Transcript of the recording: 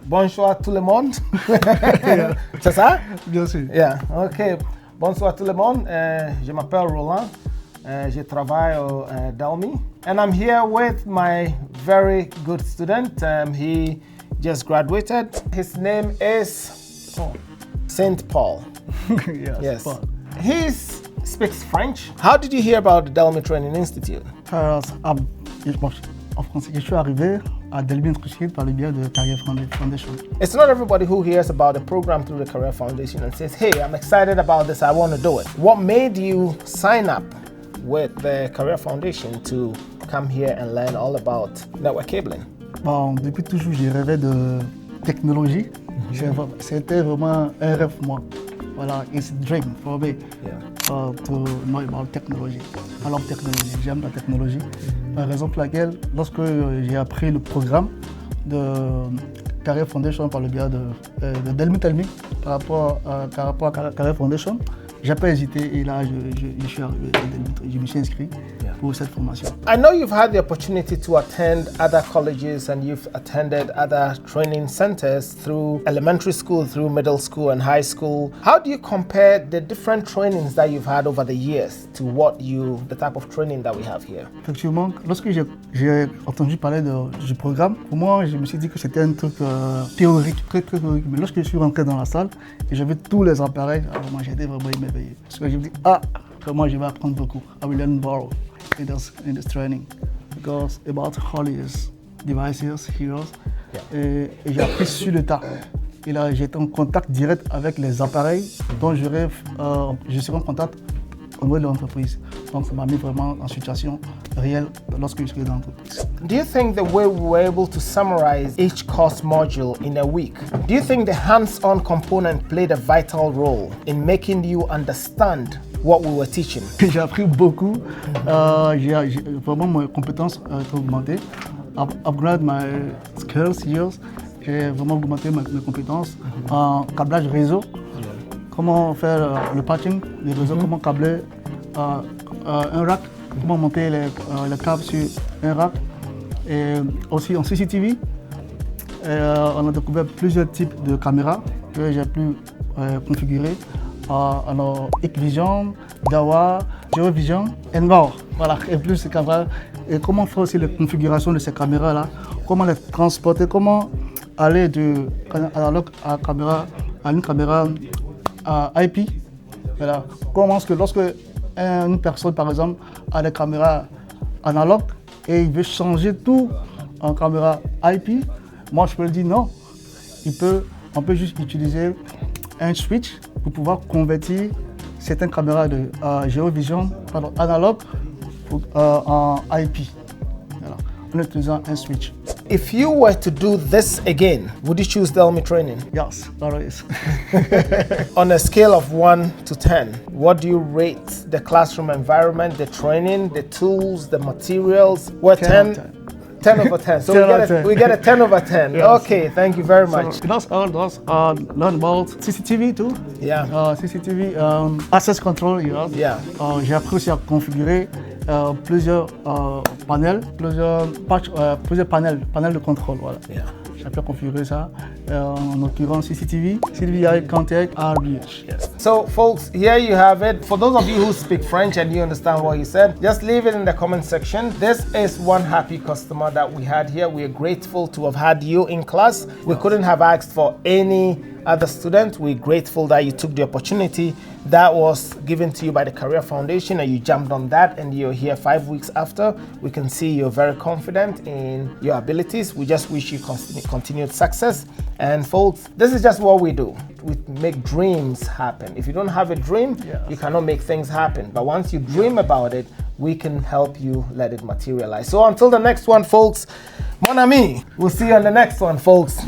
Bonsoir tout le monde. Yeah. C'est ça? Bien sûr. Yeah, ok. Bonsoir tout le monde. Je m'appelle Roland. Je travaille au Delmi. And I'm here with my very good student. He just graduated. His name is Saint Paul. Yes. Paul. He speaks French. How did you hear about the Delmi Training Institute? En français, je suis arrivé à Delmi Training par le biais de Career Foundation. It's not everybody who hears about the program through the Career Foundation and says, hey, I'm excited about this, I want to do it. What made you sign up with the Career Foundation to come here and learn all about network cabling? Bon, depuis toujours, j'ai rêvé de technologie. C'était vraiment un rêve pour moi. Voilà, it's a dream for me to know about technology. Alors technologie, j'aime la technologie. La raison pour laquelle, lorsque j'ai appris le programme de Career Foundation par le biais de Delmi Training par rapport à Career Foundation, j'ai pas hésité et là je suis arrivé à Delmi Training. Je me suis inscrit pour cette formation. I know you've had the opportunity to attend other colleges and you've attended other training centers through elementary school, through middle school and high school. How do you compare the different trainings that you've had over the years to the type of training that we have here? Effectivement, lorsque j'ai entendu parler du programme, pour moi, je me suis dit que c'était un truc théorique, très théorique. Mais lorsque je suis rentré dans la salle et j'ai vu tous les appareils, alors moi j'ai été vraiment émerveillé. Parce que je me dis, moi je vais apprendre beaucoup. I will learn more in this training because about holidays, devices, heroes. Et j'ai appris sur le tas. Et là, j'étais en contact direct avec les appareils dont je serai en contact au niveau de l'entreprise. Donc, ça m'a mis vraiment en situation réelle lorsque je suis dans l'entreprise. Do you think the way we were able to summarize each course module in a week, do you think the hands-on component played a vital role in making you understand what we were teaching? J'ai appris beaucoup. Vraiment, mes compétences ont augmenté. Upgrade my skills, years. J'ai vraiment augmenté mes compétences en câblage réseau. Comment faire le patching des réseaux, comment câbler un rack, comment monter les câbles sur un rack. Et aussi en CCTV, on a découvert plusieurs types de caméras que j'ai pu configurer. Alors, X-Vision, DAWA, Geo-Vision et more. Voilà, et plus ces caméras. Et comment faire aussi la configuration de ces caméras-là, comment les transporter, comment aller de analogue à une caméra IP. Voilà. Comment est-ce que lorsque une personne, par exemple, a des caméras analogues et il veut changer tout en caméra IP, moi je peux lui dire non. On peut juste utiliser un switch pour pouvoir convertir certaines caméras de Geo-Vision analogue en IP. Voilà. En utilisant un switch. If you were to do this again, would you choose Delmi Training? Yes, always. On a scale of 1 to 10, what do you rate the classroom environment, the training, the tools, the materials? What 10 over 10. So 10 we get a 10 over 10. Yes. Okay, thank you very much. That's all those learn about CCTV too. Yeah. CCTV access control. Yeah. J'ai appris aussi à configurer plusieurs panels, plusieurs panels de contrôle. Voilà. Yeah. J'ai appris à configurer ça. En l'occurrence CCTV, CDVI, Contact, RBH. Yes. So folks, here you have it. For those of you who speak French and you understand what he said, just leave it in the comment section. This is one happy customer that we had here. We are grateful to have had you in class. We couldn't have asked for any other student. We're grateful that you took the opportunity that was given to you by the Career Foundation and you jumped on that and you're here 5 weeks after. We can see you're very confident in your abilities. We just wish you continued success. And folks, this is just what we do. We make dreams happen. If you don't have a dream, you cannot make things happen. But once you dream about it, we can help you let it materialize. So until the next one, folks, mon ami, we'll see you on the next one, folks.